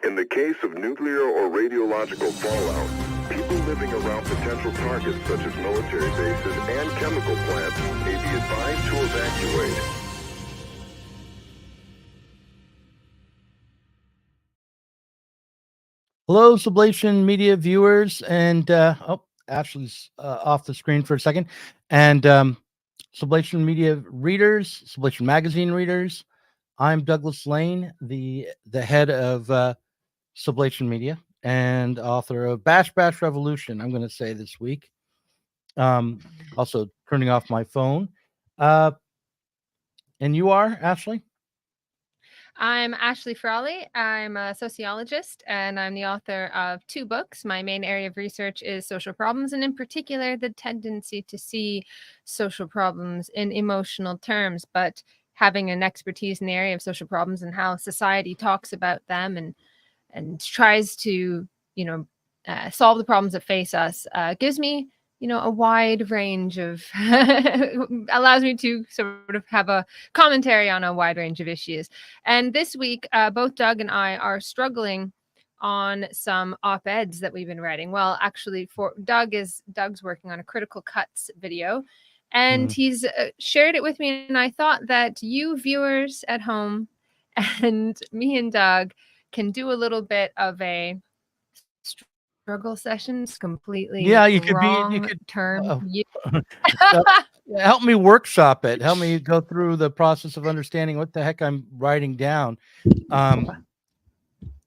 In the case of nuclear or radiological fallout, people living around potential targets such as military bases and chemical plants may be advised to evacuate. Hello, Sublation media viewers, and Ashley's off the screen for a second, and Sublation media readers, Sublation magazine readers. I'm Douglas Lane, the head of Sublation Media and author of Bash Bash Revolution. I'm going to say this week. Also turning off my phone. And you are, Ashley? I'm Ashley Frawley. I'm a sociologist, and I'm the author of 2 books. My main area of research is social problems, and in particular, the tendency to see social problems in emotional terms, but having an expertise in the area of social problems and how society talks about them and tries to, solve the problems that face us gives me a wide range of allows me to sort of have a commentary on a wide range of issues. And this week, both Doug and I are struggling on some op-eds that we've been writing. Well, actually, for Doug's working on a critical cuts video, and he's shared it with me. And I thought that you viewers at home and me and Doug can do a little bit of a struggle sessions. Completely you could wrong term. Help me workshop it. Help me go through the process of understanding what the heck I'm writing down. And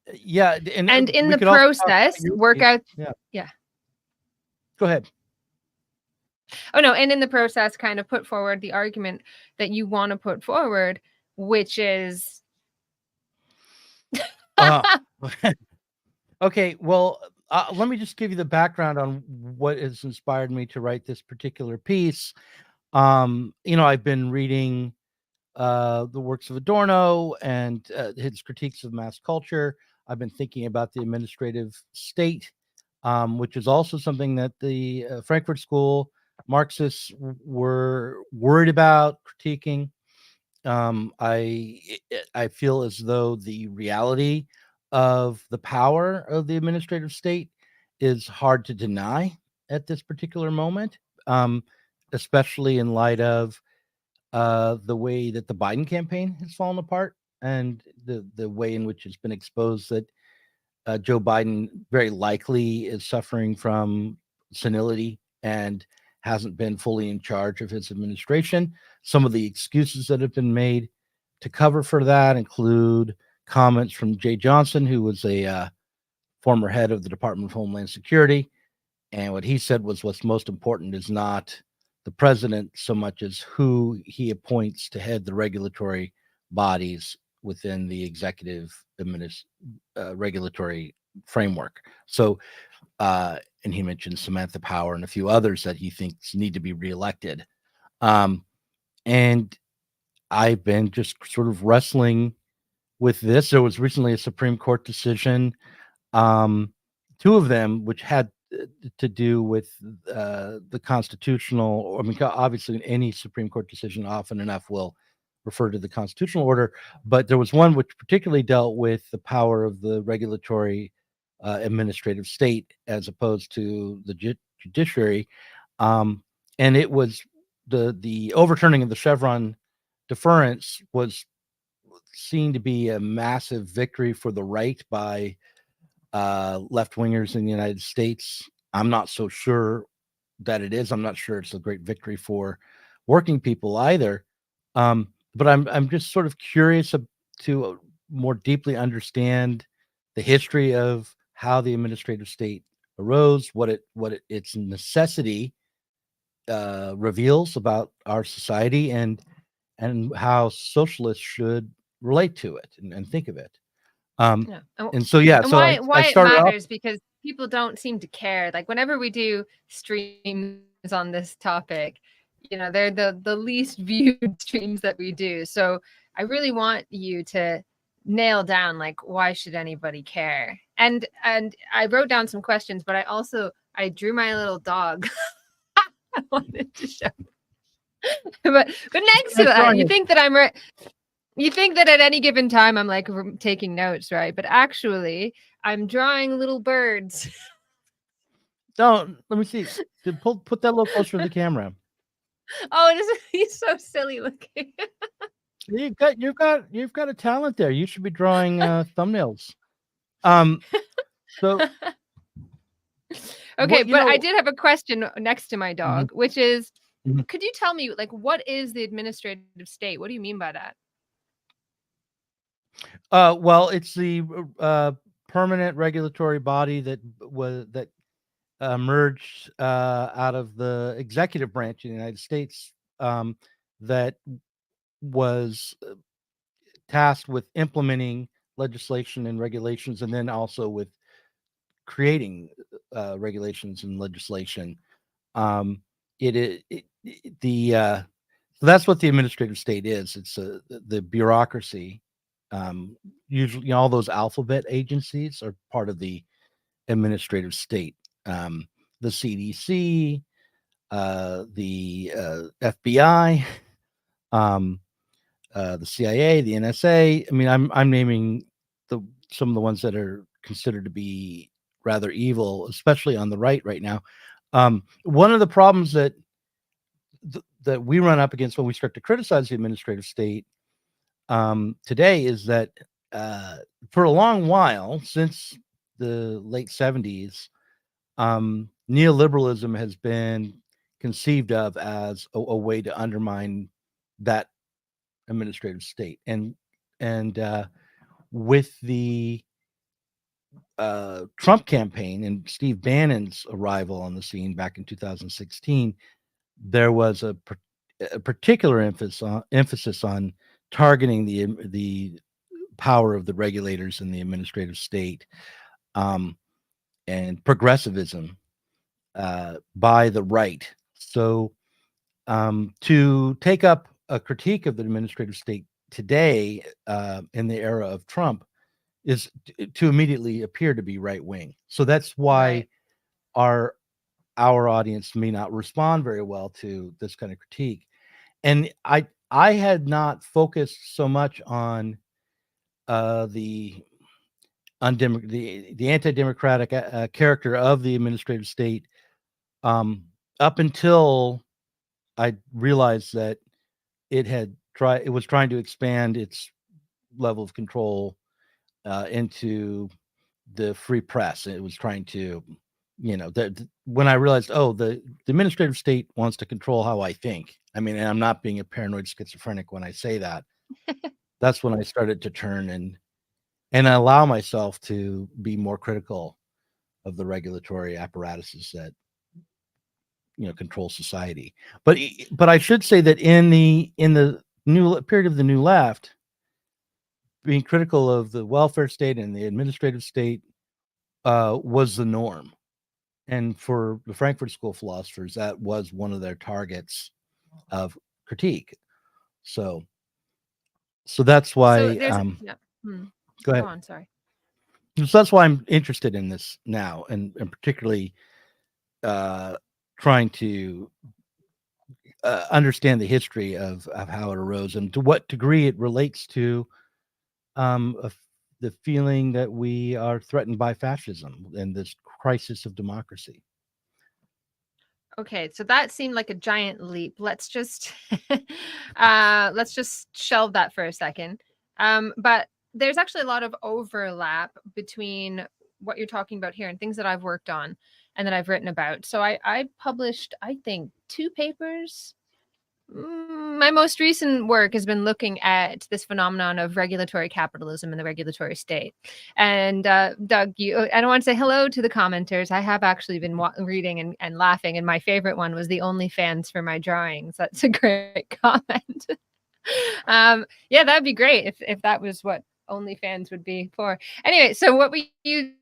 in the process, work out. Yeah. Go ahead. Oh no, and in the process, kind of put forward the argument that you want to put forward, which is. Okay, well. Let me just give you the background on what has inspired me to write this particular piece. I've been reading the works of Adorno and his critiques of mass culture. I've been thinking about the administrative state, which is also something that the Frankfurt School Marxists were worried about critiquing. I feel as though the reality of the power of the administrative state is hard to deny at this particular moment, especially in light of the way that the Biden campaign has fallen apart and the way in which it's been exposed that Joe Biden very likely is suffering from senility and hasn't been fully in charge of his administration. Some of the excuses that have been made to cover for that include comments from Jay Johnson, who was a former head of the Department of Homeland Security. And what he said was what's most important is not the president so much as who he appoints to head the regulatory bodies within the executive regulatory framework. So, and he mentioned Samantha Power and a few others that he thinks need to be reelected. And I've been just sort of wrestling with this. There was recently a Supreme Court decision, 2 of them, which had to do with the constitutional. I mean, obviously, any Supreme Court decision often enough will refer to the constitutional order, but there was one which particularly dealt with the power of the regulatory administrative state as opposed to the judiciary, and it was the overturning of the Chevron deference was seen to be a massive victory for the right by left wingers in the United States. I'm not so sure that it is. I'm not sure it's a great victory for working people either. But I'm just sort of curious to more deeply understand the history of how the administrative state arose, what its necessity reveals about our society, and how socialists should relate to it and think of it. And so why it matters, because people don't seem to care. Like whenever we do streams on this topic, they're the least viewed streams that we do. So I really want you to nail down, like, why should anybody care? And I wrote down some questions, but I drew my little dog. I wanted to show. But next to that, you think that I'm right. You think that at any given time I'm like taking notes, right? But actually, I'm drawing little birds. No, let me see. Put that a little closer to the camera. Oh, it is. He's so silly looking. You've got a talent there. You should be drawing thumbnails. So Okay, what but I did have a question next to my Mhm, dog, which is, mhm. could you tell me, like, what is the administrative state? What do you mean by that? Well, it's the permanent regulatory body that emerged out of the executive branch in the United States, that was tasked with implementing legislation and regulations, and then also with creating regulations and legislation. Um, the so that's what the administrative state is. It's the bureaucracy. Usually, all those alphabet agencies are part of the administrative state. The CDC, the FBI, um, the CIA, the NSA. I mean, I'm naming the some of the ones that are considered to be rather evil, especially on the right now. One of the problems that we run up against when we start to criticize the administrative state today is that uh, for a long while, since the late 70s, neoliberalism has been conceived of as a way to undermine that administrative state. And with the Trump campaign and Steve Bannon's arrival on the scene back in 2016, there was a particular emphasis on targeting the power of the regulators in the administrative state, um, and progressivism by the right. So to take up a critique of the administrative state today in the era of Trump is to immediately appear to be right wing. So that's why Right. our our audience may not respond very well to this kind of critique. And I had not focused so much on the the anti-democratic character of the administrative state um, up until I realized that it was trying to expand its level of control into the free press. It was trying to, when I realized, oh, the administrative state wants to control how I think. I mean, and I'm not being a paranoid schizophrenic when I say that. That's when I started to turn and allow myself to be more critical of the regulatory apparatuses that control society. But I should say that in the new period of the new left, being critical of the welfare state and the administrative state was the norm. And for the Frankfurt School philosophers, that was one of their targets of critique. So, so that's So why. there's yeah. Hmm. Go Go ahead. on. Sorry. So that's why I'm interested in this now, and particularly uh, trying to understand the history of how it arose and to what degree it relates to the feeling that we are threatened by fascism and this crisis of democracy. Okay, so that seemed like a giant leap. Let's just shelve that for a second. But there's actually a lot of overlap between what you're talking about here and things that I've worked on and that I've written about. So I published, I think, 2 papers. My most recent work has been looking at this phenomenon of regulatory capitalism and the regulatory state. And Doug, I don't want to say hello to the commenters. I have actually been reading and laughing. And my favorite one was the OnlyFans for my drawings. That's a great comment. Yeah, that'd be great if that was what OnlyFans would be for. Anyway, so what were you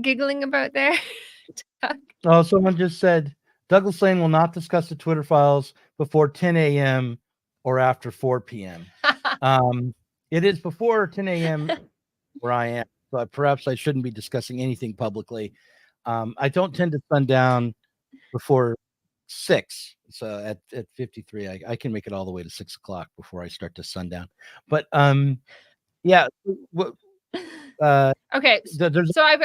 giggling about there, Doug? Oh, someone just said Douglas Lane will not discuss the Twitter files before 10 a.m. or after 4 p.m. It is before 10 a.m. where I am, but perhaps I shouldn't be discussing anything publicly. I don't tend to sundown before 6. So at 53, I can make it all the way to 6 o'clock before I start to sundown. But yeah, Okay, there's so I've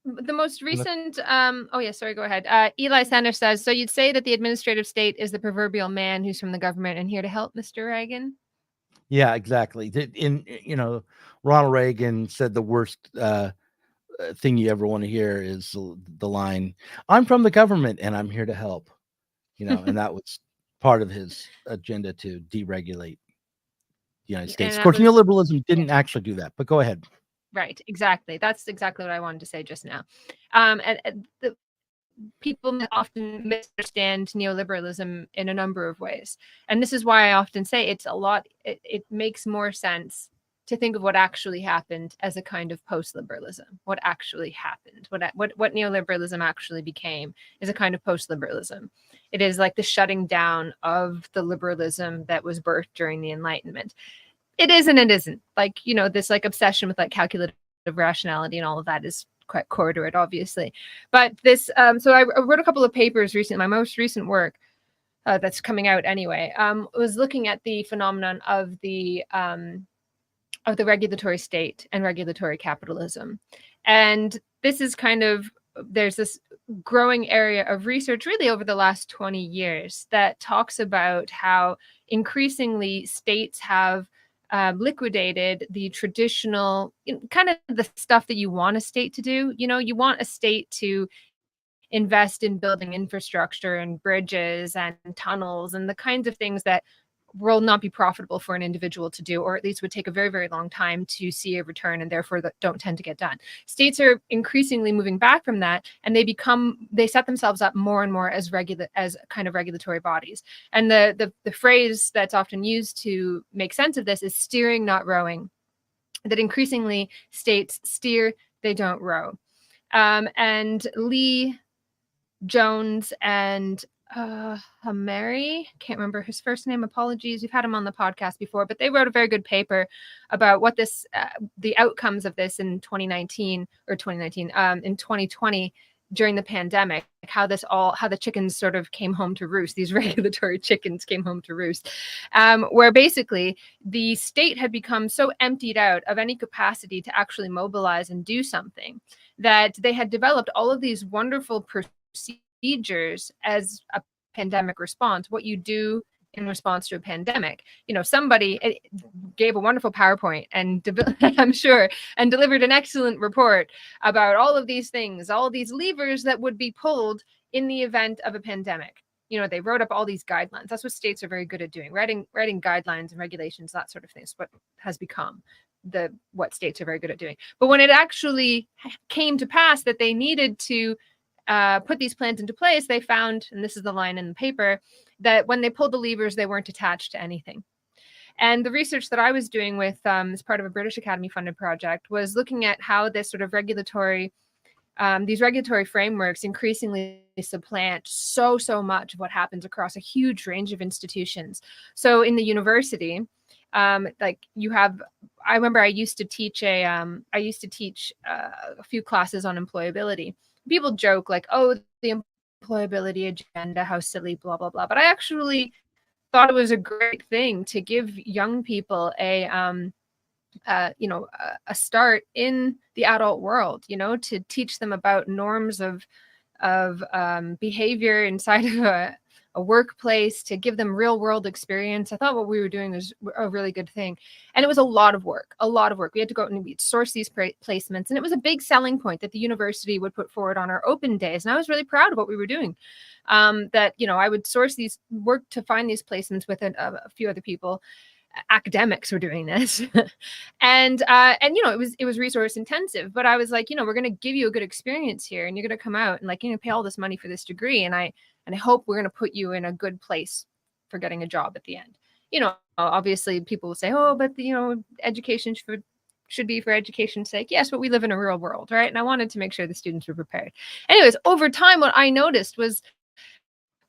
the most recent oh yeah, sorry, go ahead. Eli Sanders says, so you'd say that the administrative state is the proverbial man who's from the government and here to help, Mr. Reagan? yeah, exactly. Ronald Reagan said the worst thing you ever want to hear is the line, "I'm from the government and I'm here to help." And that was part of his agenda to deregulate the United States. Of course, neoliberalism didn't actually do that, but go ahead. Right, exactly. That's exactly what I wanted to say just now. And the people often misunderstand neoliberalism in a number of ways. And this is why I often say it makes more sense to think of what actually happened as a kind of post-liberalism. What actually happened, what neoliberalism actually became is a kind of post-liberalism. It is like the shutting down of the liberalism that was birthed during the Enlightenment. It is and it isn't. Like, this like obsession with like calculative rationality and all of that is quite core to it, obviously. But this, so I wrote a couple of papers recently. My most recent work that's coming out anyway was looking at the phenomenon of the regulatory state and regulatory capitalism. And this is there's this growing area of research really over the last 20 years that talks about how increasingly states have liquidated the traditional kind of the stuff that you want a state to do. You want a state to invest in building infrastructure and bridges and tunnels and the kinds of things that will not be profitable for an individual to do, or at least would take a very, very long time to see a return and therefore don't tend to get done. States are increasingly moving back from that, and they set themselves up more and more as kind of regulatory bodies. And the phrase that's often used to make sense of this is steering, not rowing. That increasingly states steer, they don't row. And Lee Jones and Hamari, can't remember his first name, apologies, we've had him on the podcast before, but they wrote a very good paper about what the outcomes of this in 2019 in 2020 during the pandemic, how the chickens sort of came home to roost. These regulatory chickens came home to roost, where basically the state had become so emptied out of any capacity to actually mobilize and do something that they had developed all of these wonderful procedures as a pandemic response, what you do in response to a pandemic. Somebody gave a wonderful PowerPoint and I'm sure, and delivered an excellent report about all of these things, all of these levers that would be pulled in the event of a pandemic. They wrote up all these guidelines. That's what states are very good at doing, writing guidelines and regulations, that sort of thing. It's what has become what states are very good at doing. But when it actually came to pass that they needed to put these plans into place, they found, and this is the line in the paper, that when they pulled the levers, they weren't attached to anything. And the research that I was doing with as part of a British Academy funded project was looking at how this sort of these regulatory frameworks increasingly supplant so much of what happens across a huge range of institutions. So in the university, I remember I used to teach a few classes on employability. People joke like, oh, the employability agenda, how silly, blah, blah, blah. But I actually thought it was a great thing to give young people a start in the adult world, to teach them about norms of behavior inside of a workplace, to give them real world experience. I thought what we were doing was a really good thing. And it was a lot of work. We had to go out and we'd source these placements. And it was a big selling point that the university would put forward on our open days. And I was really proud of what we were doing. I would source work to find these placements with a few other people. Academics were doing this. and it was resource intensive, but I was like, we're going to give you a good experience here and you're going to come out and pay all this money for this degree. And I hope we're going to put you in a good place for getting a job at the end. Obviously people will say, oh, but education should be for education's sake. Yes, but we live in a real world, right? And I wanted to make sure the students were prepared. Anyways, over time, what I noticed was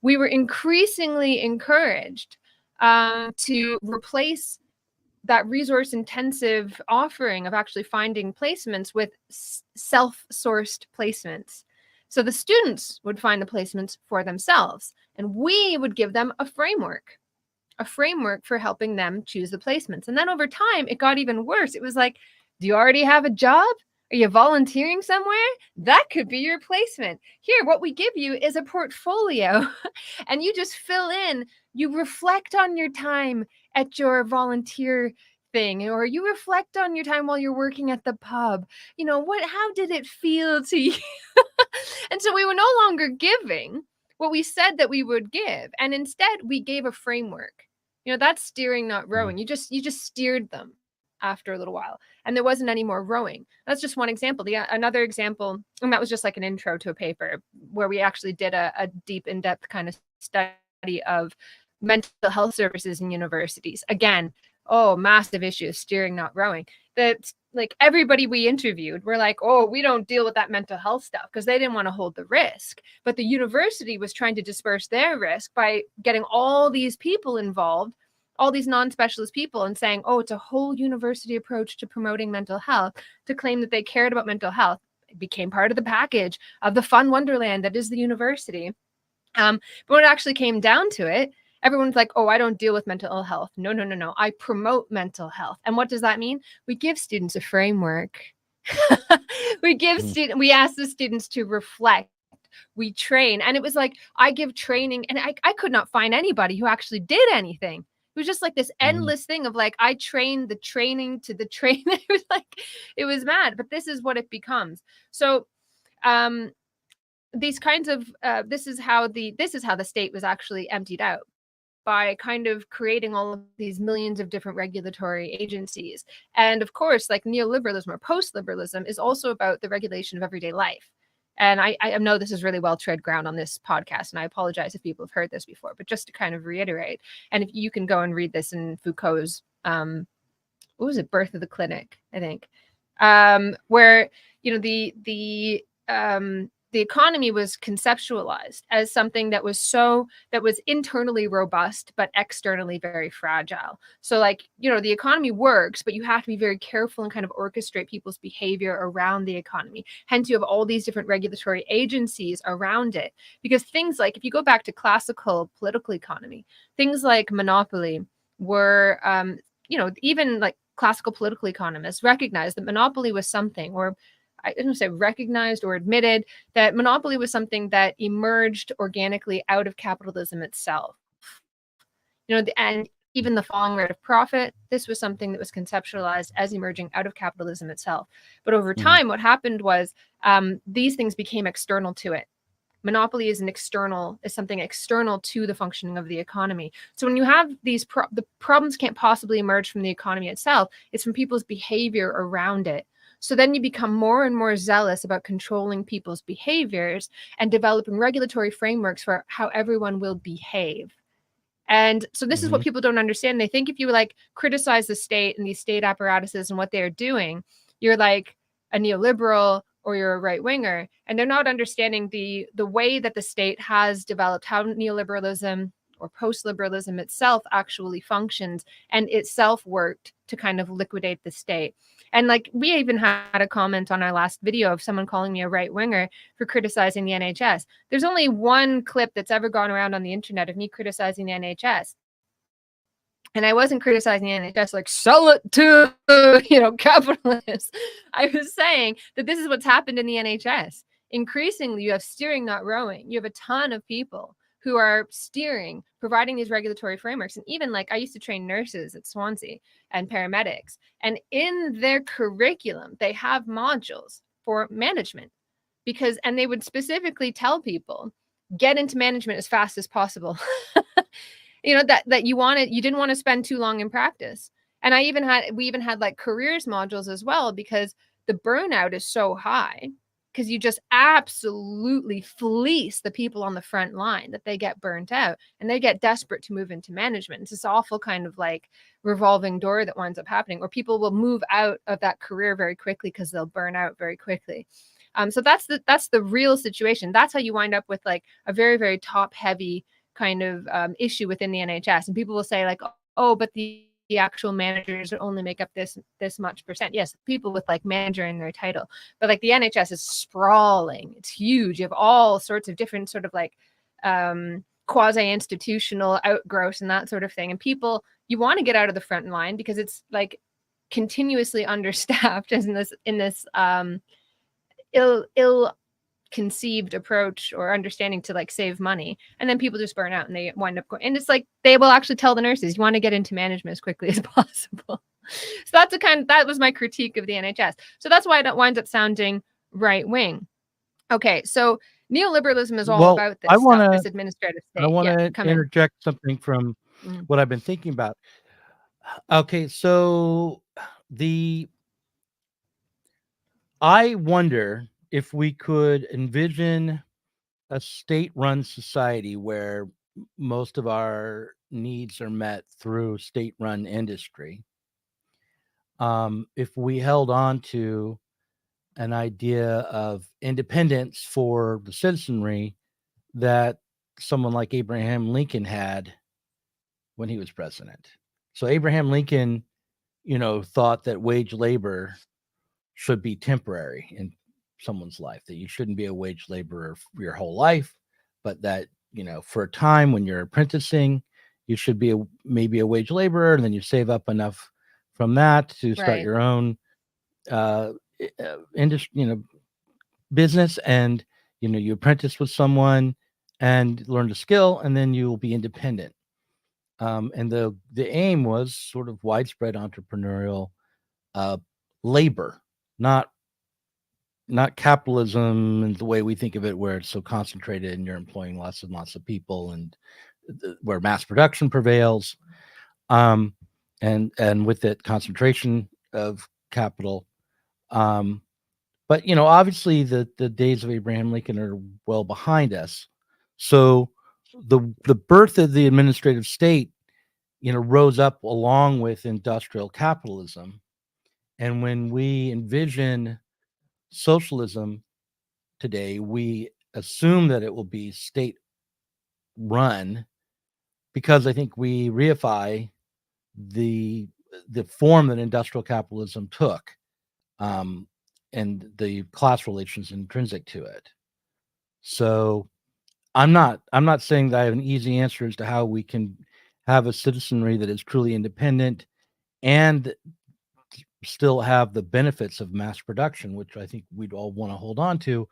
we were increasingly encouraged to replace that resource intensive offering of actually finding placements with self-sourced placements So the students would find the placements for themselves, and we would give them a framework for helping them choose the placements. And then over time, it got even worse. It was like, do you already have a job? Are you volunteering somewhere? That could be your placement. Here, what we give you is a portfolio, and you just fill in. You reflect on your time at your volunteer thing, or you reflect on your time while you're working at the pub. How did it feel to you? And so we were no longer giving what we said that we would give, and instead we gave a framework. That's steering, not rowing. You just steered them after a little while, and there wasn't any more rowing. That's just one example. Another example, and that was just like an intro to a paper where we actually did a deep, in-depth kind of study of mental health services in universities. Again, massive issue, steering, not rowing. That like everybody we interviewed were like, we don't deal with that mental health stuff, because they didn't want to hold the risk. But the university was trying to disperse their risk by getting all these people involved, all these non-specialist people, and saying, it's a whole university approach to promoting mental health, to claim that they cared about mental health. It became part of the package of the fun wonderland that is the university. But when it actually came down to it, everyone's like, I don't deal with mental ill health. No. I promote mental health. And what does that mean? We give students a framework. We ask the students to reflect. We train. And it was like, I give training, and I could not find anybody who actually did anything. It was just like this endless thing of like, I trained the training to the train. It was like, it was mad, but this is what it becomes. So, these kinds of, this is how the state was actually emptied out, by kind of creating all of these millions of different regulatory agencies. And of course, like neoliberalism or post-liberalism is also about the regulation of everyday life. And I know this is really well-tread ground on this podcast, and I apologize if people have heard this before, but just to kind of reiterate, and if you can go and read this in Foucault's, what was it, Birth of the Clinic, I think, where, the economy was conceptualized as something that was internally robust, but externally very fragile. So like, the economy works, but you have to be very careful and kind of orchestrate people's behavior around the economy. Hence, you have all these different regulatory agencies around it. Because things like, if you go back to classical political economy, things like monopoly were, even like classical political economists recognized that monopoly was something, or I didn't say recognized or admitted, that monopoly was something that emerged organically out of capitalism itself. And even the falling rate of profit, this was something that was conceptualized as emerging out of capitalism itself. But over time, what happened was these things became external to it. Monopoly is something external to the functioning of the economy. So when you have the problems can't possibly emerge from the economy itself, it's from people's behavior around it. So then you become more and more zealous about controlling people's behaviors and developing regulatory frameworks for how everyone will behave. And so this is what people don't understand. They think if you like criticize the state and these state apparatuses and what they're doing, you're like a neoliberal or you're a right winger. And they're not understanding the way that the state has developed, how neoliberalism or post-liberalism itself actually functions and itself worked to kind of liquidate the state. And like, we even had a comment on our last video of someone calling me a right winger for criticizing the NHS. There's only one clip that's ever gone around on the internet of me criticizing the NHS. And I wasn't criticizing the NHS like, sell it to, capitalists. I was saying that this is what's happened in the NHS. Increasingly, you have steering, not rowing. You have a ton of people who are steering, providing these regulatory frameworks. And even like, I used to train nurses at Swansea and paramedics. And in their curriculum, they have modules for management and they would specifically tell people, get into management as fast as possible. That you didn't want to spend too long in practice. And we even had like careers modules as well, because the burnout is so high, because you just absolutely fleece the people on the front line that they get burnt out and they get desperate to move into management. It's this awful kind of like revolving door that winds up happening, or people will move out of that career very quickly because they'll burn out very quickly. So that's the real situation. That's how you wind up with like a very, very top heavy kind of issue within the NHS. And people will say like, oh, but the actual managers only make up this much percent. Yes, people with like manager in their title, but like the NHS is sprawling. It's huge. You have all sorts of different sort of like quasi-institutional outgrowths and that sort of thing. And people, you want to get out of the front line because it's like continuously understaffed as in this ill conceived approach or understanding to like save money, and then people just burn out and they wind up going, and it's like they will actually tell the nurses, you want to get into management as quickly as possible. So that's that was my critique of the NHS. So that's why it winds up sounding right wing. Okay, so neoliberalism is all about this stuff, this administrative state. I want to interject something from what I've been thinking about. Okay, so I wonder if we could envision a state-run society where most of our needs are met through state-run industry. If we held on to an idea of independence for the citizenry that someone like Abraham Lincoln had when he was president. So Abraham Lincoln, thought that wage labor should be temporary in someone's life, that you shouldn't be a wage laborer for your whole life, but that, for a time when you're apprenticing, you should be maybe a wage laborer, and then you save up enough from that to start your own industry, business, and you apprentice with someone and learn the skill, and then you will be independent. And the aim was sort of widespread entrepreneurial labor, not capitalism in the way we think of it, where it's so concentrated and you're employing lots and lots of people, and where mass production prevails, and with it concentration of capital. But obviously the days of Abraham Lincoln are well behind us. So the birth of the administrative state, rose up along with industrial capitalism. And when we envision socialism today, we assume that it will be state run, because I think we reify the form that industrial capitalism took, and the class relations intrinsic to it. So I'm not saying that I have an easy answer as to how we can have a citizenry that is truly independent and still have the benefits of mass production, which I think we'd all want to hold on to.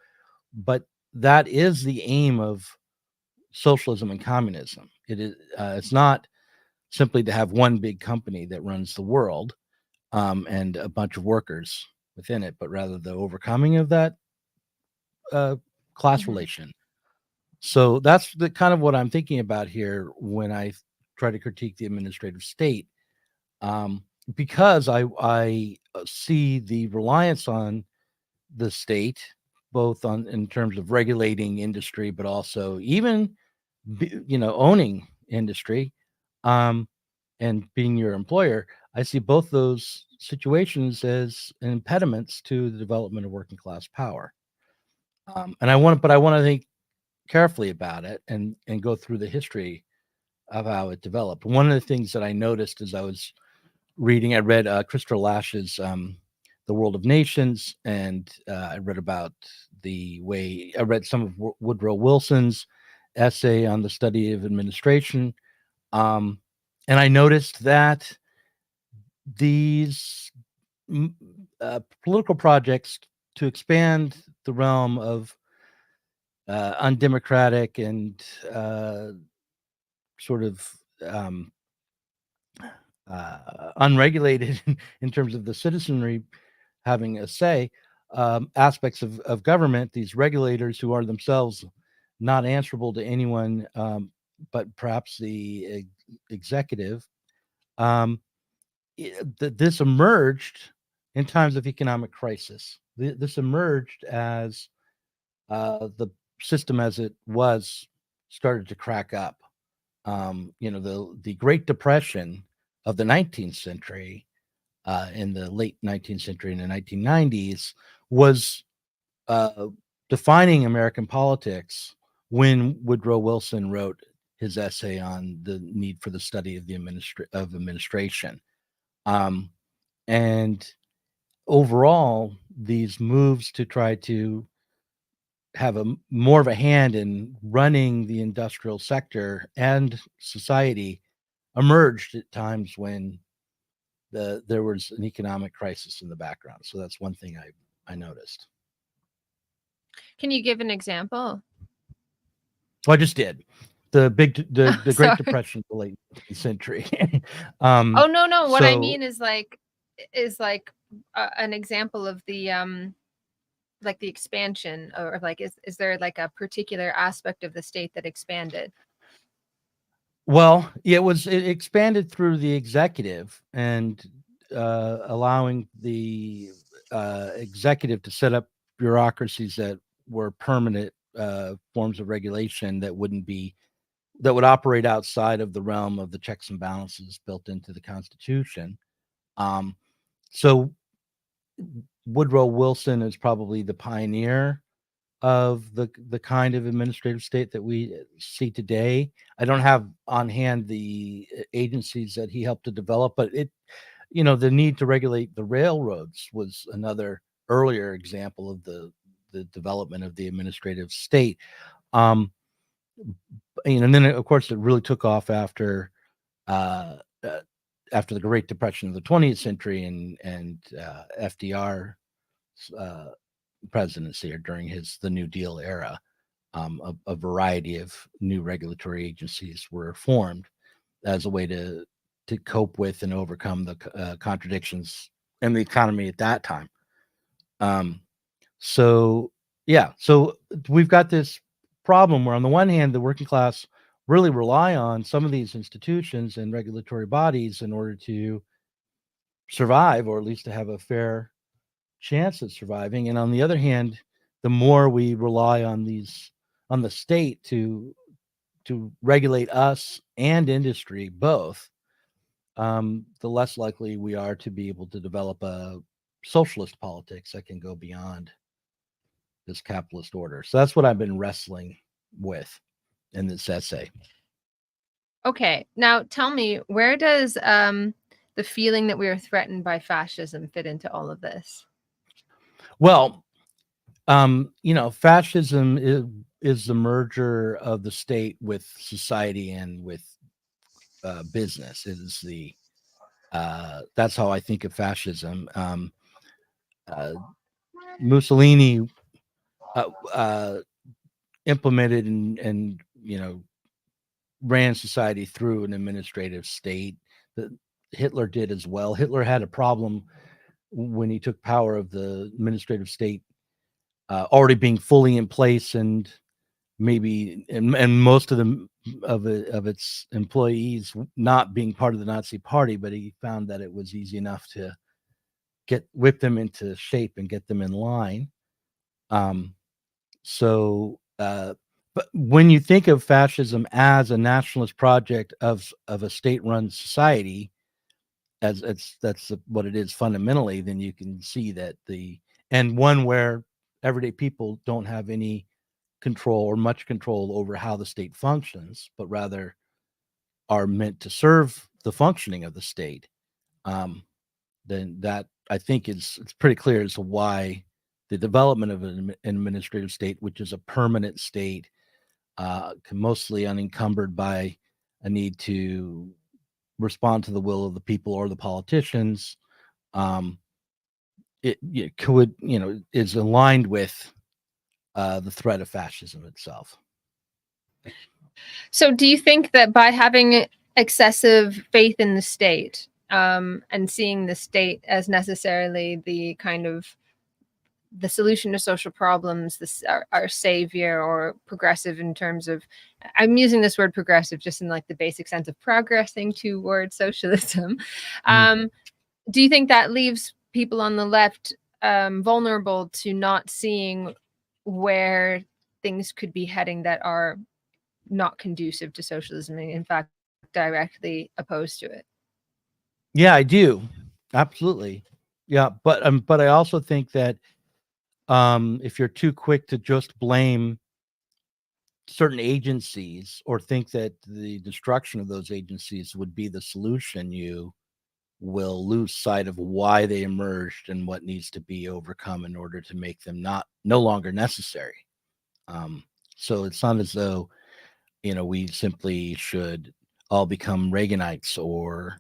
But that is the aim of socialism and communism. It is. It's not simply to have one big company that runs the world, and a bunch of workers within it, but rather the overcoming of that class relation. So that's the kind of what I'm thinking about here when I try to critique the administrative state, because I see the reliance on the state, both in terms of regulating industry, but also even owning industry, and being your employer. I see both those situations as impediments to the development of working class power. And I want to think carefully about it and go through the history of how it developed. One of the things that I noticed as I was reading, I read Christopher Lash's The World of Nations, and I read about I read some of Woodrow Wilson's essay on the study of administration. And I noticed that these political projects to expand the realm of undemocratic and sort of unregulated in terms of the citizenry having a say, aspects of government, these regulators who are themselves not answerable to anyone, but perhaps the executive. This emerged in times of economic crisis. This emerged as the system as it was started to crack up. The Great Depression of the 19th century, in the late 19th century, in the 1990s, was defining American politics when Woodrow Wilson wrote his essay on the need for the study of the administration. And overall, these moves to try to have more of a hand in running the industrial sector and society emerged at times when there was an economic crisis in the background. So that's one thing I noticed. Can you give an example? Well, I just did the Great Sorry. Depression of the late 19th century. Oh no. What I so- mean is an example of the the expansion, or like is there like a particular aspect of the state that expanded? Well, it expanded through the executive and allowing the executive to set up bureaucracies that were permanent forms of regulation that would operate outside of the realm of the checks and balances built into the Constitution. So Woodrow Wilson is probably the pioneer of the kind of administrative state that we see today. I don't have on hand the agencies that he helped to develop, but the need to regulate the railroads was another earlier example of the development of the administrative state. And then of course it really took off after the Great Depression of the 20th century and FDR presidency, or during the New Deal era. A variety of new regulatory agencies were formed as a way to cope with and overcome the contradictions in the economy at that time. So we've got this problem where on the one hand, the working class really rely on some of these institutions and regulatory bodies in order to survive, or at least to have a fair chance at surviving. And on the other hand, the more we rely on the state to regulate us and industry both, the less likely we are to be able to develop a socialist politics that can go beyond this capitalist order. So that's what I've been wrestling with in this essay. Okay, now tell me, where does the feeling that we are threatened by fascism fit into all of this? Well, fascism is the merger of the state with society and with business. It is that's how I think of fascism. Mussolini implemented and ran society through an administrative state. Hitler did as well. Hitler had a problem when he took power of the administrative state already being fully in place, and maybe and most of its employees not being part of the Nazi Party, but he found that it was easy enough to whip them into shape and get them in line. But when you think of fascism as a nationalist project of a state-run society, that's what it is fundamentally, then you can see that and one where everyday people don't have any control or much control over how the state functions, but rather are meant to serve the functioning of the state. Then that, I think, it's pretty clear as to why the development of an administrative state, which is a permanent state, mostly unencumbered by a need to respond to the will of the people or the politicians, is aligned with the threat of fascism itself. So do you think that by having excessive faith in the state, and seeing the state as necessarily the kind of the solution to social problems, our savior, or progressive in terms of, I'm using this word progressive just in like the basic sense of progressing towards socialism. Do you think that leaves people on the left vulnerable to not seeing where things could be heading that are not conducive to socialism, and in fact directly opposed to it? Yeah, I do. Absolutely. Yeah, but I also think that if you're too quick to just blame certain agencies or think that the destruction of those agencies would be the solution, you will lose sight of why they emerged and what needs to be overcome in order to make them no longer necessary. Um, so it's not as though, we simply should all become Reaganites or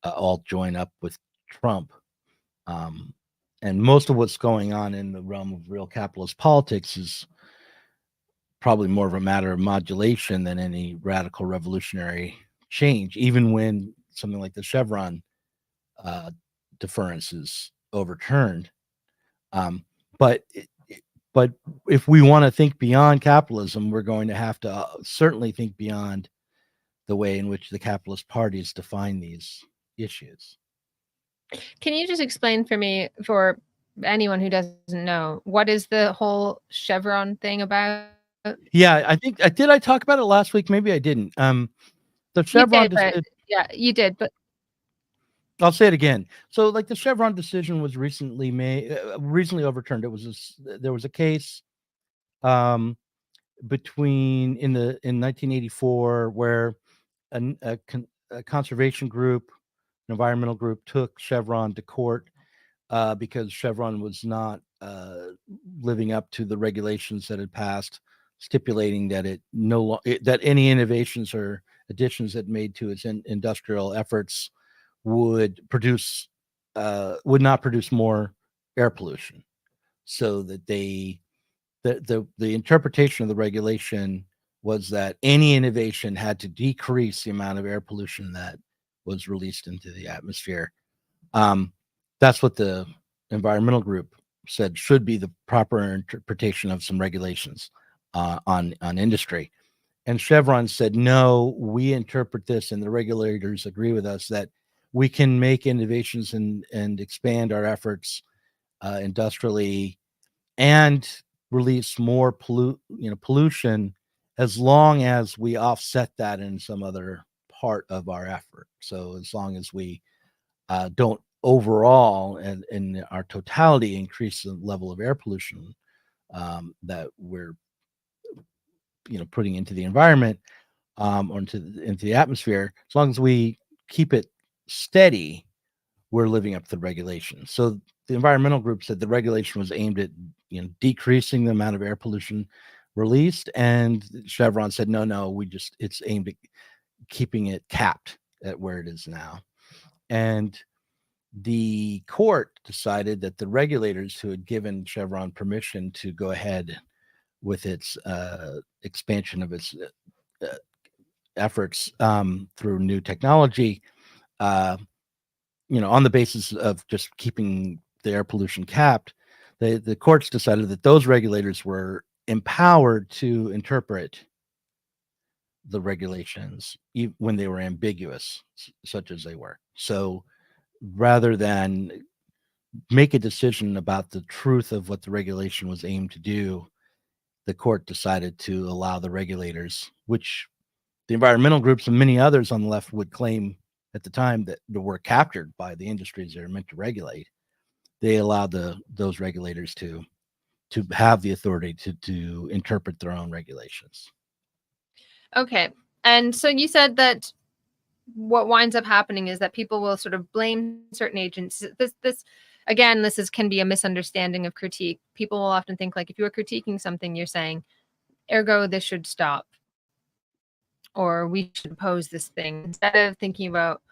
all join up with Trump. Um, and most of what's going on in the realm of real capitalist politics is probably more of a matter of modulation than any radical revolutionary change, even when something like the Chevron uh, deference is overturned. Um, but but if we want to think beyond capitalism, we're going to have to certainly think beyond the way in which the capitalist parties define these issues. Can you just explain for me, for anyone who doesn't know, what is the whole Chevron thing about? Yeah, I think I talk about it last week? Maybe I didn't. The You Chevron did, but yeah, you did, but I'll say it again. So, like, the Chevron decision was recently recently overturned. There was a case um, in 1984 where a conservation group, an environmental group, took Chevron to court because Chevron was not living up to the regulations that had passed, stipulating that that any innovations or additions it made to its industrial efforts would not produce more air pollution. So that the interpretation of the regulation was that any innovation had to decrease the amount of air pollution that was released into the atmosphere. That's what the environmental group said should be the proper interpretation of some regulations on industry. And Chevron said, no, we interpret this, and the regulators agree with us that we can make innovations and expand our efforts industrially and release more pollution as long as we offset that in some other part of our effort. So as long as we don't overall and in our totality increase the level of air pollution that we're putting into the environment or into the atmosphere, as long as we keep it steady, we're living up to the regulations. So the environmental group said the regulation was aimed at decreasing the amount of air pollution released, and Chevron said no, it's aimed at keeping it capped at where it is now. And the court decided that the regulators who had given Chevron permission to go ahead with its expansion of its efforts through new technology, on the basis of just keeping the air pollution capped, the courts decided that those regulators were empowered to interpret the regulations when they were ambiguous, such as they were. So rather than make a decision about the truth of what the regulation was aimed to do, the court decided to allow the regulators, which the environmental groups and many others on the left would claim at the time that were captured by the industries they're meant to regulate. They allowed those regulators to have the authority to interpret their own regulations. okay. And so you said that what winds up happening is that people will sort of blame certain agents. This again, can be a misunderstanding of critique. People will often think, like, if you're critiquing something, you're saying, ergo, this should stop, or we should oppose this thing, instead of thinking about,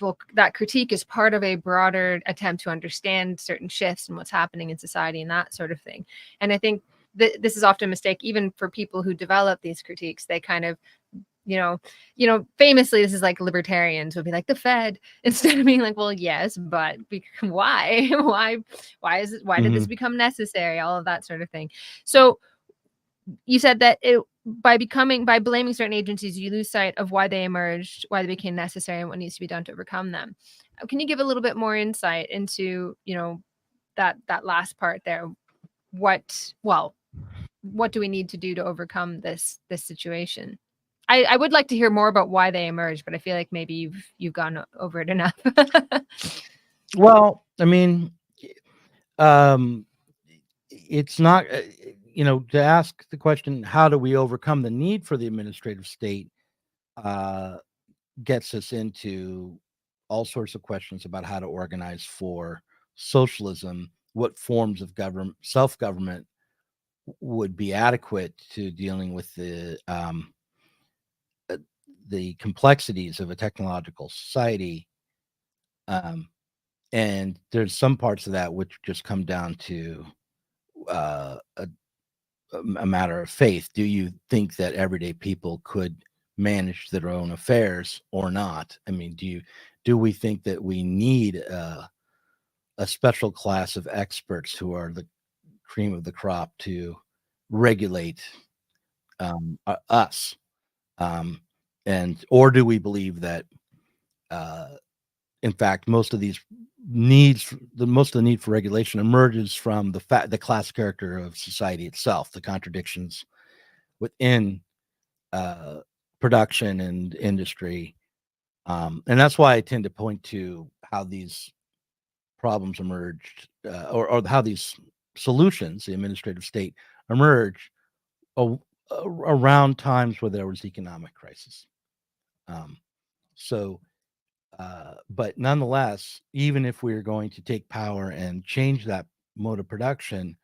well, that critique is part of a broader attempt to understand certain shifts and what's happening in society and that sort of thing. And I think this is often a mistake, even for people who develop these critiques. They kind of, famously, this is like libertarians would be like the Fed, instead of being like, well, yes, but why? Why did this become necessary? All of that sort of thing. So you said that by blaming certain agencies, you lose sight of why they emerged, why they became necessary, and what needs to be done to overcome them. Can you give a little bit more insight into, that last part there? What do we need to do to overcome this situation? I would like to hear more about why they emerged, but I feel like maybe you've gone over it enough. Well, I mean, it's not. to ask the question, how do we overcome the need for the administrative state, gets us into all sorts of questions about how to organize for socialism, what forms of government, self-government would be adequate to dealing with the complexities of a technological society. And there's some parts of that which just come down to a matter of faith. Do you think that everyday people could manage their own affairs or not? I mean, do we think that we need a special class of experts who are the cream of the crop to regulate us? And or do we believe that in fact most of these most of the need for regulation emerges from the class character of society itself, the contradictions within production and industry, and that's why I tend to point to how these problems emerged, or how these solutions, the administrative state, emerge around times where there was economic crisis. Um, so, but nonetheless, even if we're going to take power and change that mode of production,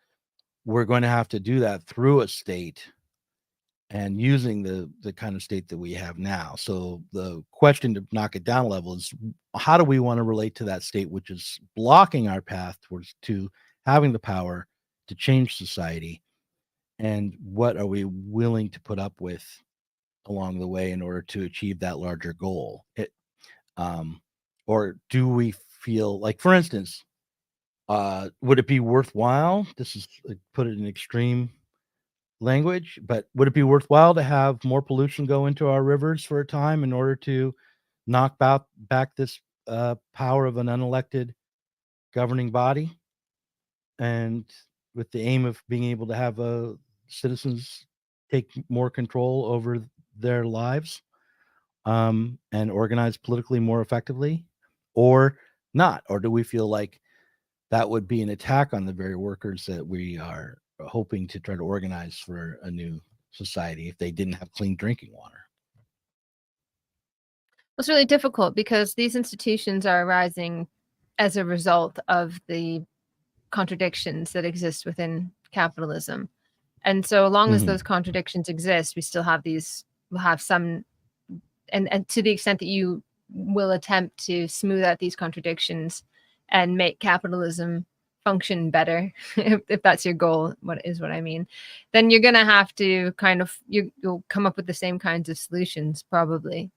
we're going to have to do that through a state and using the kind of state that we have now. So the question to knock it down a level is, how do we want to relate to that state which is blocking our path towards to having the power to change society, and what are we willing to put up with along the way in order to achieve that larger goal? Or do we feel like, for instance, would it be worthwhile? This is put it in extreme language, but would it be worthwhile to have more pollution go into our rivers for a time in order to knock back this power of an unelected governing body, and with the aim of being able to have citizens take more control over their lives, and organize politically more effectively, or not? Or do we feel like that would be an attack on the very workers that we are hoping to try to organize for a new society if they didn't have clean drinking water? It's really difficult because these institutions are arising as a result of the contradictions that exist within capitalism. And so long as those contradictions exist, we still have we'll have some, and to the extent that you will attempt to smooth out these contradictions and make capitalism function better, if that's your goal, what I mean, then you're going to have to you'll come up with the same kinds of solutions, probably.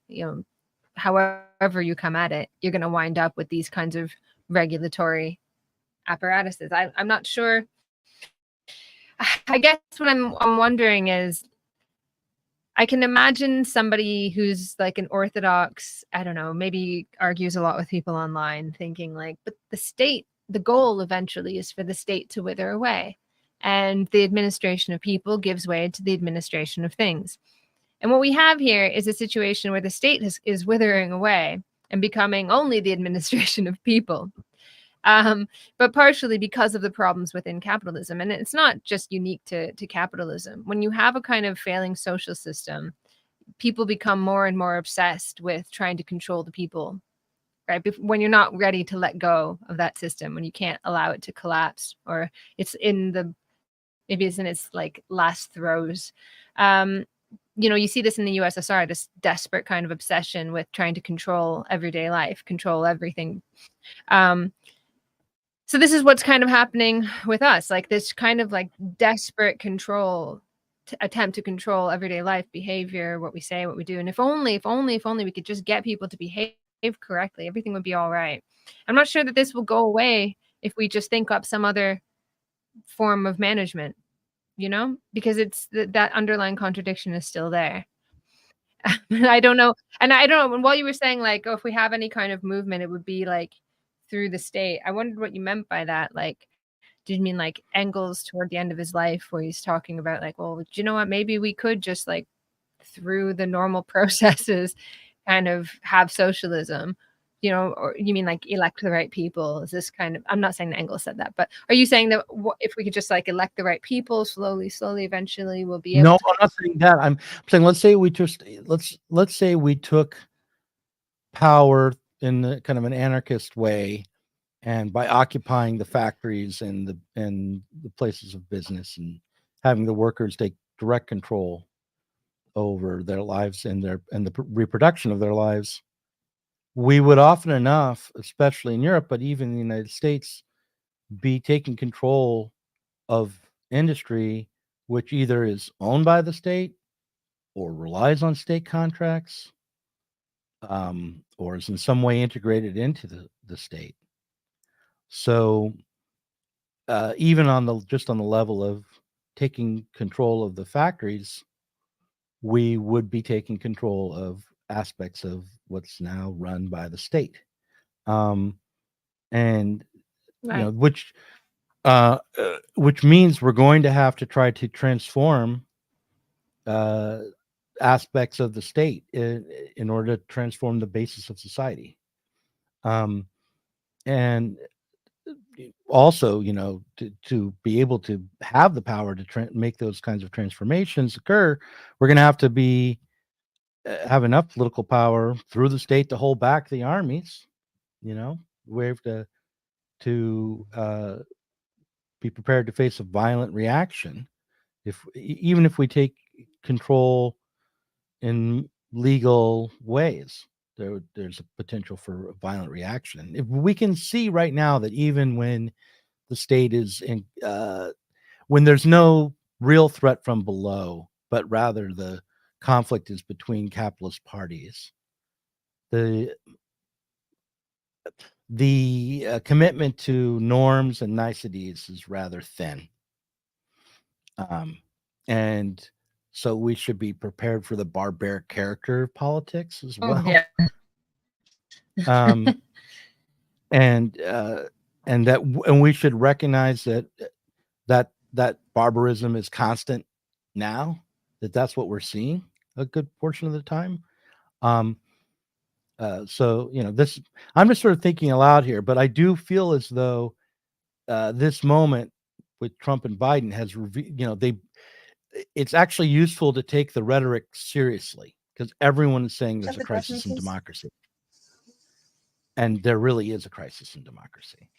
However you come at it, you're going to wind up with these kinds of regulatory apparatuses. I'm not sure. I guess what I'm wondering is, I can imagine somebody who's like an orthodox, I don't know, maybe argues a lot with people online, thinking like, but the goal eventually is for the state to wither away, and the administration of people gives way to the administration of things. And what we have here is a situation where the state is withering away and becoming only the administration of people. But partially because of the problems within capitalism. And it's not just unique to capitalism. When you have a kind of failing social system, people become more and more obsessed with trying to control the people, right? When you're not ready to let go of that system, when you can't allow it to collapse, or maybe it's in its like last throes. You see this in the USSR, this desperate kind of obsession with trying to control everyday life, control everything. So this is what's kind of happening with us, like this kind of like desperate attempt to control everyday life, behavior, what we say, what we do. And if only we could just get people to behave correctly, everything would be all right. I'm not sure that this will go away if we just think up some other form of management, because it's that underlying contradiction is still there. I don't know. And I don't know. And while you were saying like, oh, if we have any kind of movement, it would be like through the state. I wondered what you meant by that. Like, did you mean like Engels toward the end of his life, where he's talking about like, well, do you know what? Maybe we could just like through the normal processes kind of have socialism. or you mean like elect the right people? Is this kind of, I'm not saying that Engels said that, but are you saying that if we could just like elect the right people slowly, eventually we'll be able No, to? I'm not saying that. I'm saying let's say we took power in the kind of an anarchist way, and by occupying the factories and the places of business and having the workers take direct control over their lives and the reproduction of their lives, we would often enough, especially in Europe, but even in the United States, be taking control of industry which either is owned by the state or relies on state contracts, or is in some way integrated into the state. So even on the level of taking control of the factories, we would be taking control of aspects of what's now run by the state, and Right. which means we're going to have to try to transform aspects of the state in order to transform the basis of society. And also, to be able to have the power to make those kinds of transformations occur, we're going to have to have enough political power through the state to hold back the armies. We have to be prepared to face a violent reaction even if we take control in legal ways. There's a potential for a violent reaction. If we can see right now that even when the state is when there's no real threat from below, but rather the conflict is between capitalist parties, the commitment to norms and niceties is rather thin. And so we should be prepared for the barbaric character of politics as well. Yeah. And we should recognize that barbarism is constant now, that's what we're seeing a good portion of the time. So this, I'm just sort of thinking aloud here, but I do feel as though this moment with Trump and Biden has it's actually useful to take the rhetoric seriously, because everyone is saying there's a crisis in democracy. And there really is a crisis in democracy.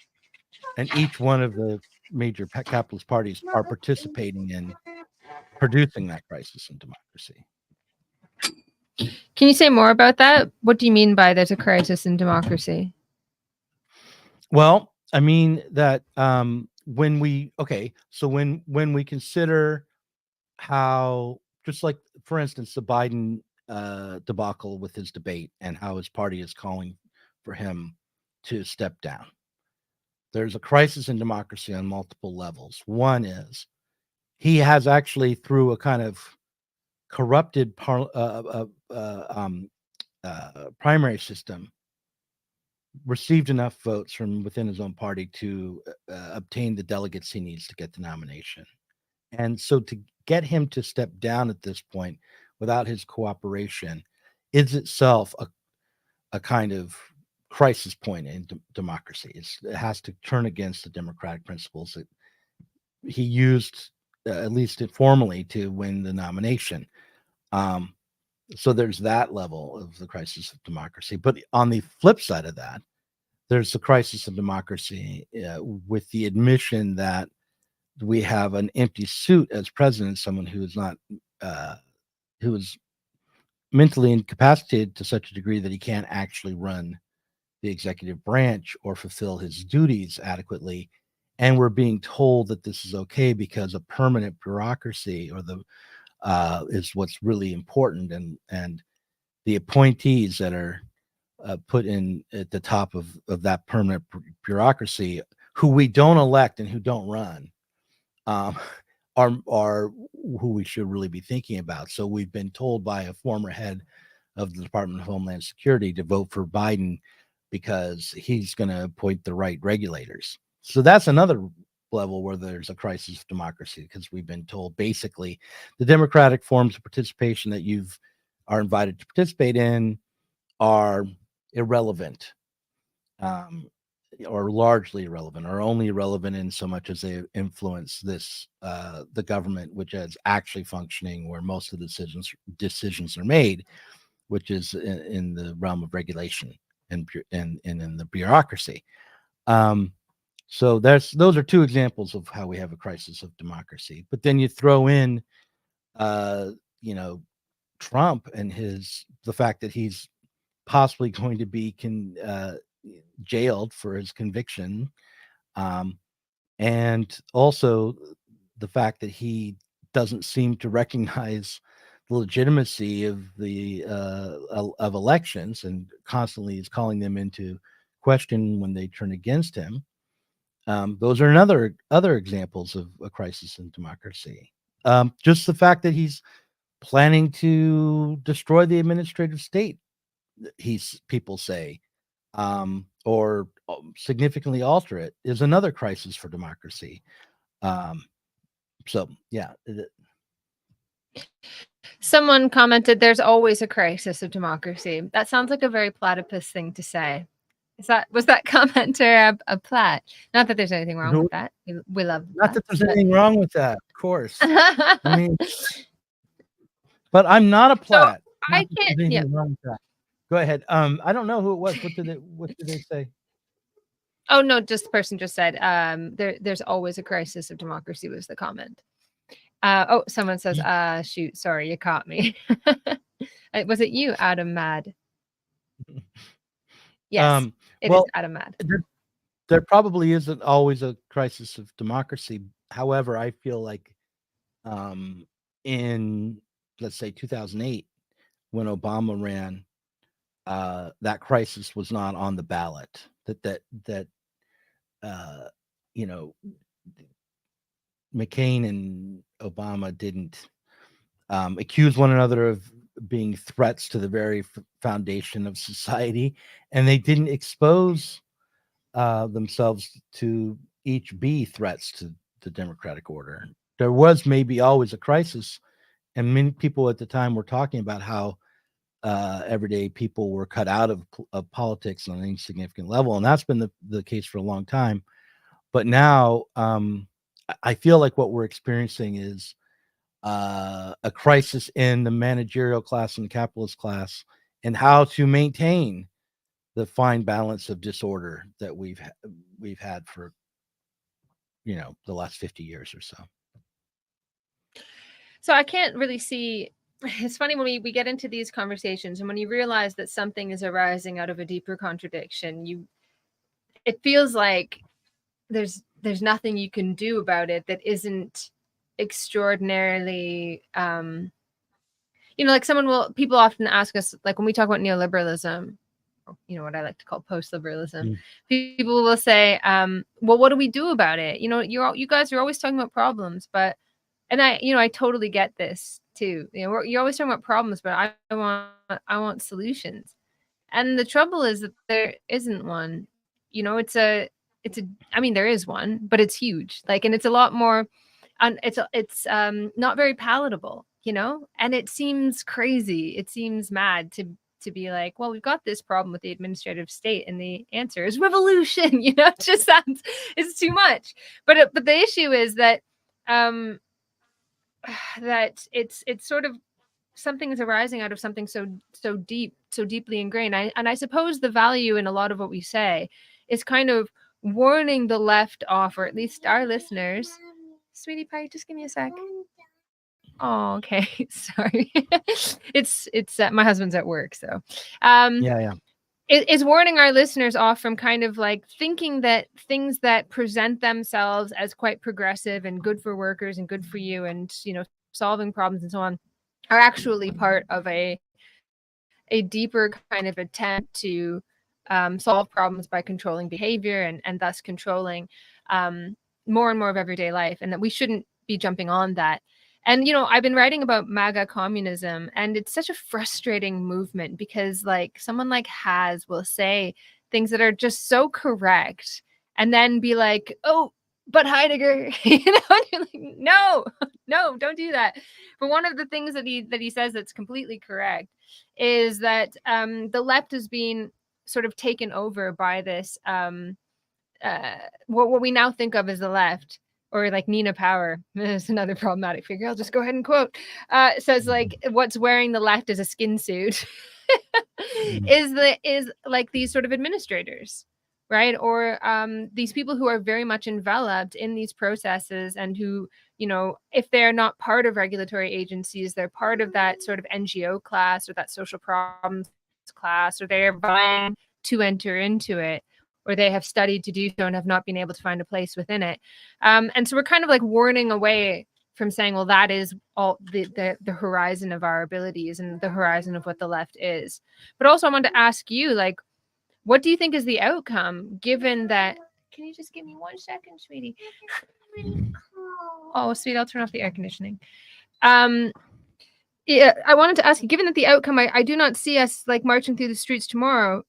And each one of the major capitalist parties are participating in producing that crisis in democracy. Can you say more about that? What do you mean by there's a crisis in democracy? Well, I mean that when we consider how, just like, for instance, the Biden debacle with his debate and how his party is calling for him to step down, there's a crisis in democracy on multiple levels. One is he has actually, through a kind of corrupted primary system, received enough votes from within his own party to obtain the delegates he needs to get the nomination. And so to get him to step down at this point without his cooperation is itself a kind of crisis point in democracy. It has to turn against the democratic principles that he used, at least informally, to win the nomination. So there's that level of the crisis of democracy. But on the flip side of that, there's the crisis of democracy with the admission that we have an empty suit as president, someone who is not, who is mentally incapacitated to such a degree that he can't actually run the executive branch or fulfill his duties adequately. And we're being told that this is okay because a permanent bureaucracy or is what's really important, and the appointees that are put in at the top of that permanent bureaucracy, who we don't elect and who don't run, are who we should really be thinking about. So we've been told by a former head of the Department of Homeland Security to vote for Biden because he's going to appoint the right regulators. So that's another level where there's a crisis of democracy, because we've been told basically the democratic forms of participation that are invited to participate in are irrelevant or largely irrelevant, or only relevant in so much as they influence this the government, which is actually functioning, where most of the decisions are made, which is in the realm of regulation and in the bureaucracy. So those are two examples of how we have a crisis of democracy. But then you throw in, you know, Trump and the fact that he's possibly going to be jailed for his conviction, and also the fact that he doesn't seem to recognize the legitimacy of of elections, and constantly is calling them into question when they turn against him. Those are other examples of a crisis in democracy. Just the fact that he's planning to destroy the administrative state, people say, or significantly alter it, is another crisis for democracy. So yeah. Someone commented, "There's always a crisis of democracy." That sounds like a very platypus thing to say. Was that commenter a plat? Not that there's anything wrong with that. We love Not that there's anything wrong with that, of course. I mean, but I'm not a plat. So I can't. Yeah. Wrong with that. Go ahead. I don't know who it was. What did they say? Oh no, just the person just said, there's always a crisis of democracy was the comment. Someone says, shoot, sorry, you caught me. Was it you, Adam Mad? Yes, it is Adam Mad. There probably isn't always a crisis of democracy. However, I feel like in, let's say, 2008, when Obama ran, that crisis was not on the ballot. That you know, McCain and Obama didn't accuse one another of being threats to the very foundation of society, and they didn't expose themselves to each be threats to the democratic order. There was maybe always a crisis, and many people at the time were talking about how everyday people were cut out of politics on any significant level, and that's been the case for a long time. But now I feel like what we're experiencing is a crisis in the managerial class and the capitalist class, and how to maintain the fine balance of disorder that we've had for, you know, the last 50 years or so. So I can't really see. It's funny when we get into these conversations, and when you realize that something is arising out of a deeper contradiction, it feels like there's nothing you can do about it that isn't extraordinarily, like people often ask us, like when we talk about neoliberalism, you know, what I like to call post-liberalism, people will say, well, what do we do about it? You know, you guys are always talking about problems, but, and I totally get this too. You know, you're always talking about problems, but I want solutions. And the trouble is that there isn't one. You know, I mean, there is one, but it's huge. Like, and it's a lot more, and it's not very palatable, you know, and it seems crazy. It seems mad to be like, well, we've got this problem with the administrative state, and the answer is revolution. You know, it just sounds, it's too much. But the issue is that that it's sort of, something is arising out of something so deeply ingrained. I suppose the value in a lot of what we say is kind of warning the left off, or at least our listeners. Sweetie pie, just give me a sec. Oh, okay. Sorry. it's my husband's at work, so Yeah. It's warning our listeners off from kind of like thinking that things that present themselves as quite progressive and good for workers and good for you, and, you know, solving problems and so on, are actually part of a deeper kind of attempt to solve problems by controlling behavior, and thus controlling more and more of everyday life, and that we shouldn't be jumping on that. And, you know, I've been writing about MAGA communism, and it's such a frustrating movement because, like, someone like Has will say things that are just so correct, and then be like, oh, but Heidegger, you know, and you're like, no, don't do that. But one of the things that he says that's completely correct is that the left has been sort of taken over by this what we now think of as the left, or like Nina Power is another problematic figure. I'll just go ahead and quote. Says like what's wearing the left is a skin suit. is like these sort of administrators, right? Or these people who are very much enveloped in these processes, and who, you know, if they're not part of regulatory agencies, they're part of that sort of NGO class, or that social problems class, or they're vying to enter into it, or they have studied to do so and have not been able to find a place within it. And so we're kind of like warning away from saying, well, that is all the horizon of our abilities and the horizon of what the left is. But also I wanted to ask you, like, what do you think is the outcome, given that, can you just give me 1 second, sweetie? Oh, sweet, I'll turn off the air conditioning. Yeah, I wanted to ask you, given that the outcome, I do not see us like marching through the streets tomorrow,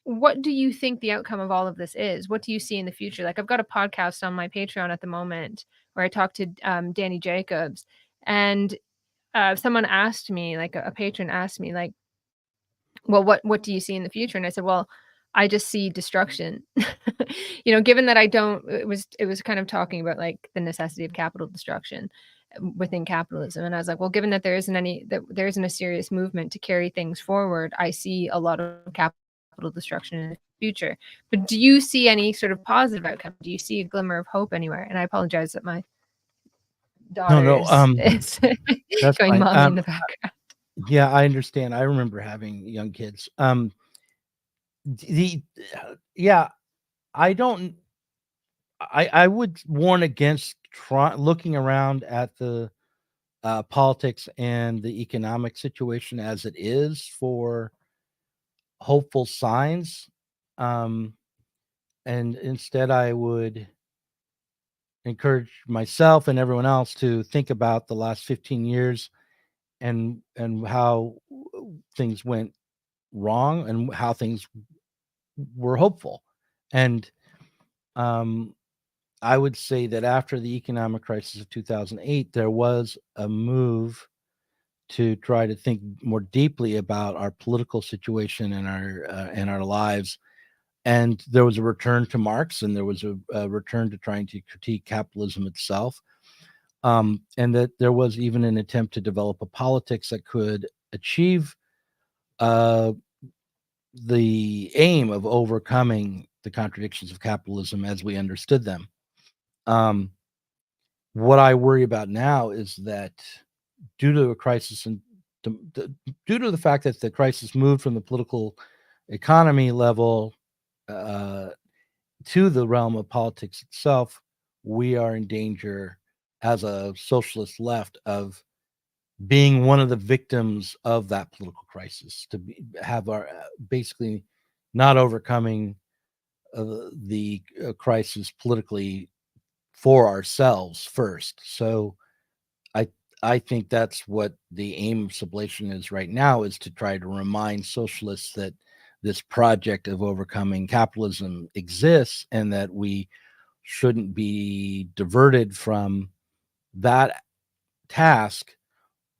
what do you think the outcome of all of this is? What do you see in the future? Like, I've got a podcast on my Patreon at the moment where I talk to Danny Jacobs, and someone asked me, like a patron asked me, like, well, what do you see in the future? And I said, well, I just see destruction. You know, given that I don't, it was kind of talking about like the necessity of capital destruction within capitalism. And I was like, well, given that there isn't a serious movement to carry things forward, I see a lot of capital destruction in the future. But do you see any sort of positive outcome? Do you see a glimmer of hope anywhere? And I apologize that my daughter is that's going fine. mommy in the background. Yeah, I understand. I remember having young kids. I would warn against looking around at the politics and the economic situation as it is for hopeful signs. And instead, I would encourage myself and everyone else to think about the last 15 years and how things went wrong and how things were hopeful. And I would say that after the economic crisis of 2008, there was a move to try to think more deeply about our political situation and our lives. And there was a return to Marx, and there was a return to trying to critique capitalism itself. And that there was even an attempt to develop a politics that could achieve the aim of overcoming the contradictions of capitalism as we understood them. What I worry about now is that due to a crisis and due to the fact that the crisis moved from the political economy level to the realm of politics itself, we are in danger as a socialist left of being one of the victims of that political crisis, to have our basically not overcoming the crisis politically for ourselves first. So I think that's what the aim of Sublation is right now, is to try to remind socialists that this project of overcoming capitalism exists and that we shouldn't be diverted from that task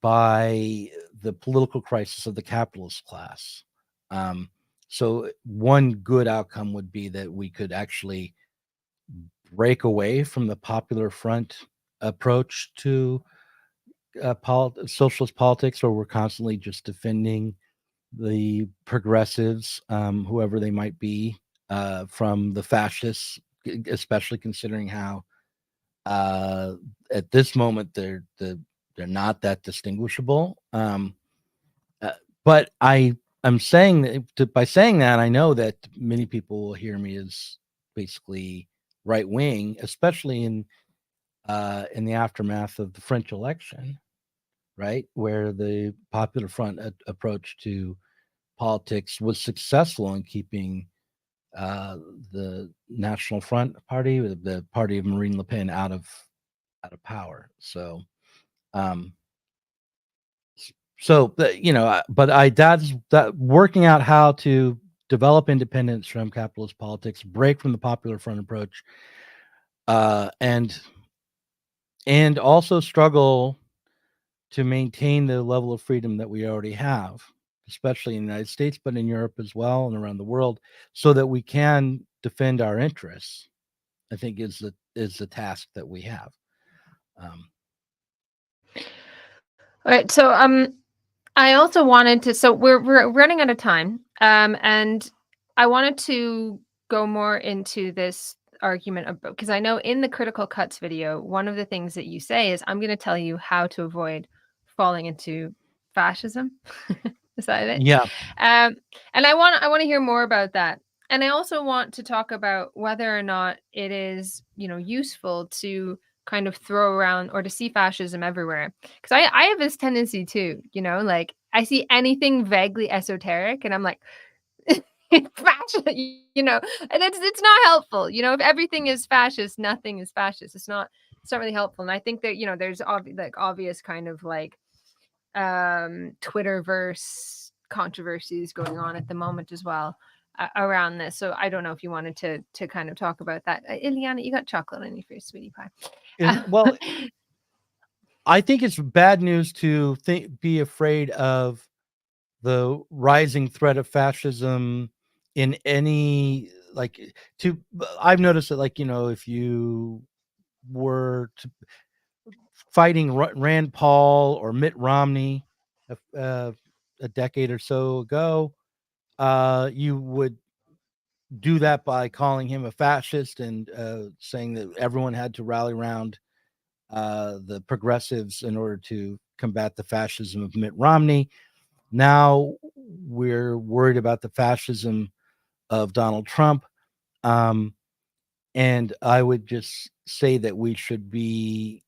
by the political crisis of the capitalist class. So one good outcome would be that we could actually break away from the Popular Front approach to socialist politics, where we're constantly just defending the progressives, whoever they might be, from the fascists, especially considering how at this moment they're not that distinguishable. But I'm saying that by saying that, I know that many people will hear me as basically right wing, especially in the aftermath of the French election, right, where the Popular Front approach to politics was successful in keeping the National Front Party, the party of Marine Le Pen, out of power. So, that working out how to develop independence from capitalist politics, break from the Popular Front approach, and also struggle to maintain the level of freedom that we already have. especially in the United States, but in Europe as well and around the world, so that we can defend our interests, I think is the task that we have. All right. So I also wanted to, so we're running out of time. And I wanted to go more into this argument about, because I know in the Critical Cuts video, one of the things that you say is, I'm going to tell you how to avoid falling into fascism. Is that it? Yeah. And I want to hear more about that. And I also want to talk about whether or not it is, useful to kind of throw around or to see fascism everywhere. Because I have this tendency too, like I see anything vaguely esoteric and I'm like, fascist, and it's not helpful. If everything is fascist, nothing is fascist. It's not really helpful. And I think that, there's obvious kind of like Twitterverse controversies going on at the moment as well around this. So I don't know if you wanted to kind of talk about that. Ileana, you got chocolate on your face, sweetie pie. Well, I think it's bad news to be afraid of the rising threat of fascism in any I've noticed that, if you were fighting Rand Paul or Mitt Romney a decade or so ago, you would do that by calling him a fascist and saying that everyone had to rally around the progressives in order to combat the fascism of Mitt Romney. Now we're worried about the fascism of Donald Trump. And I would just say that we should be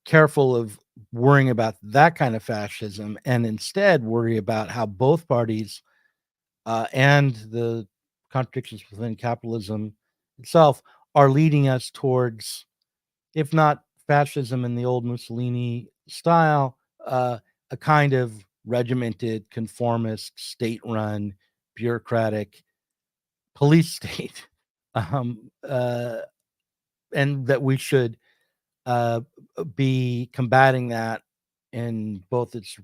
careful of worrying about that kind of fascism and instead worry about how both parties and the contradictions within capitalism itself are leading us towards, if not fascism in the old Mussolini style, a kind of regimented, conformist, state-run, bureaucratic police state, and that we should be combating that in both its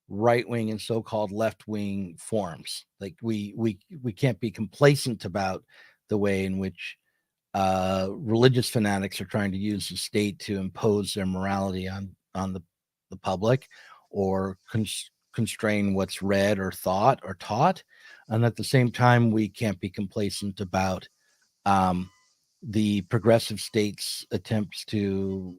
right-wing and so-called left-wing forms. Like we can't be complacent about the way in which religious fanatics are trying to use the state to impose their morality on the public, or constrain what's read or thought or taught. And at the same time, we can't be complacent about the progressive state's attempts to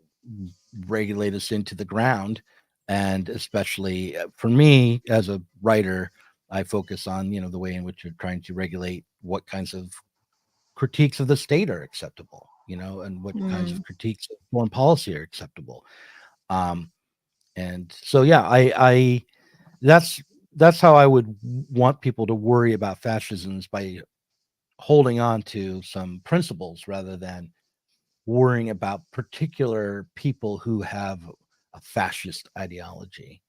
regulate us into the ground. And especially for me as a writer, I focus on, the way in which you're trying to regulate what kinds of critiques of the state are acceptable, and what kinds of critiques of foreign policy are acceptable. And so, yeah, I that's how I would want people to worry about fascism, is by holding on to some principles rather than worrying about particular people who have a fascist ideology.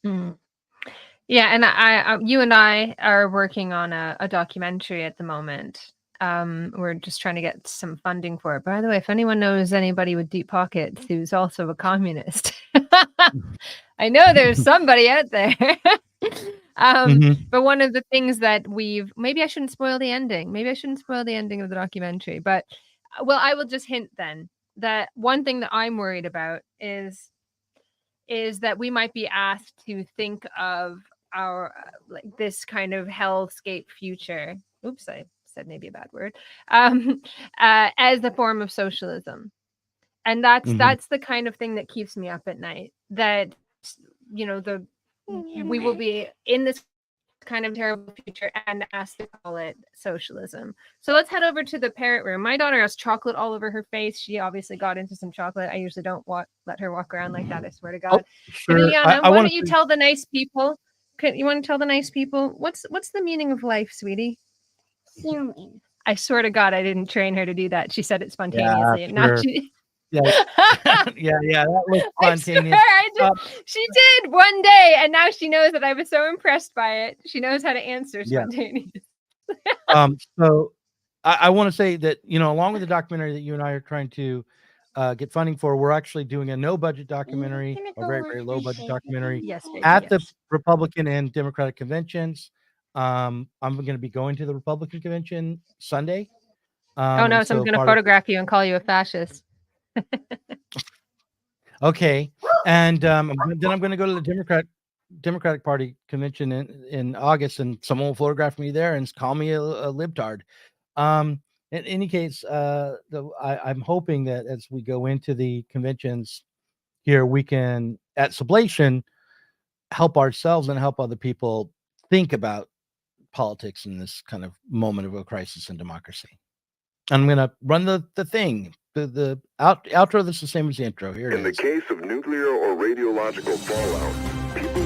Yeah, and I you and I are working on a documentary at the moment. We're just trying to get some funding for it. By the way, if anyone knows anybody with deep pockets who's also a communist, I know there's somebody out there. But one of the things that maybe I shouldn't spoil the ending. Maybe I shouldn't spoil the ending of the documentary. But I will just hint then that one thing that I'm worried about is that we might be asked to think of our this kind of hellscape future. Oops, I said maybe a bad word. As a form of socialism, and that's the kind of thing that keeps me up at night. That we will be in this kind of terrible future and asked to call it socialism. So let's head over to the parrot room. My daughter has chocolate all over her face. She obviously got into some chocolate. I usually don't let her walk around like that, I swear to God. Oh, sure. Ileana, why don't you tell the nice people? You want to tell the nice people what's the meaning of life, sweetie? Human. I swear to God, I didn't train her to do that. She said it spontaneously. Yeah, And now sure. she Yeah, that was spontaneous. She did one day, and now she knows that I was so impressed by it. She knows how to answer spontaneous. So I want to say that, along with the documentary that you and I are trying to get funding for. We're actually doing a no budget documentary, a very, very low budget documentary Yes, baby, at the yes. Republican and Democratic conventions. I'm going to be going to the Republican convention Sunday. Oh no, and someone's so gonna part of photograph you and call you a fascist. okay, and then I'm going to go to the Democratic Party convention in August, and someone will photograph me there and call me a libtard. In any case, I'm hoping that as we go into the conventions here, we can, at Sublation, help ourselves and help other people think about politics in this kind of moment of a crisis in democracy. I'm going to run the thing. The outro, this is the same as the intro. Here it is. In the case of nuclear or radiological fallout, people